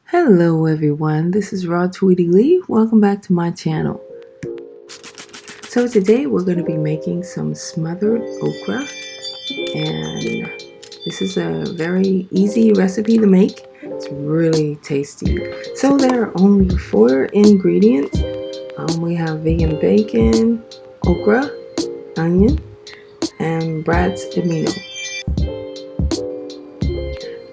Hello everyone, this is Raw Tweety Lee. Welcome back to my channel. So today we're going to be making some smothered okra, and this is a very easy recipe to make. It's really tasty. So there are only 4 ingredients. We have vegan bacon, okra, onion, and Brad's amino.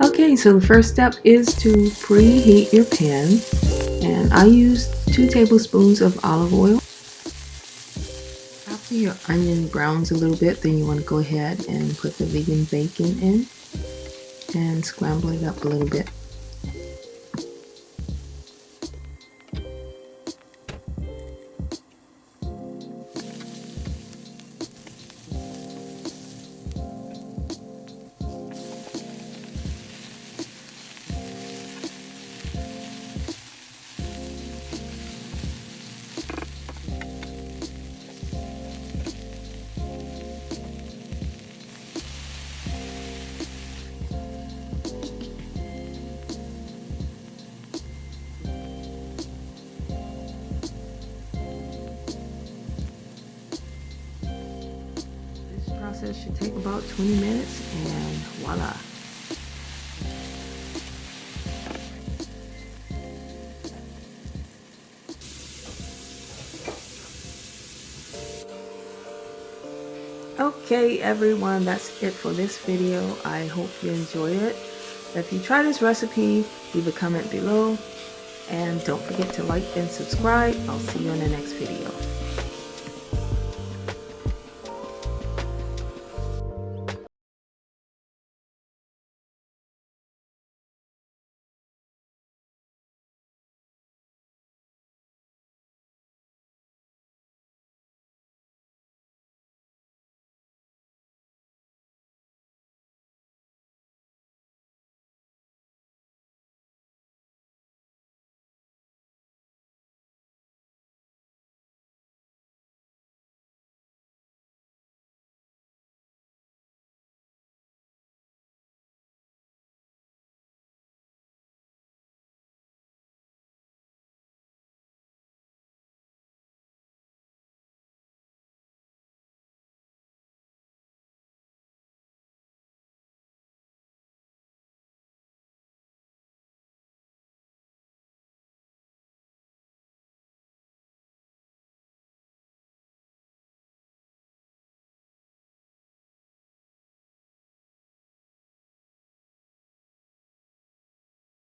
Okay, so the first step is to preheat your pan, and I used 2 tablespoons of olive oil. After your onion browns a little bit, then you want to go ahead and put the vegan bacon in and scramble it up a little bit. This process should take about 20 minutes and voila. Okay everyone, that's it for this video. I hope you enjoyed it. If you try this recipe, leave a comment below, and don't forget to like and subscribe. I'll see you in the next video.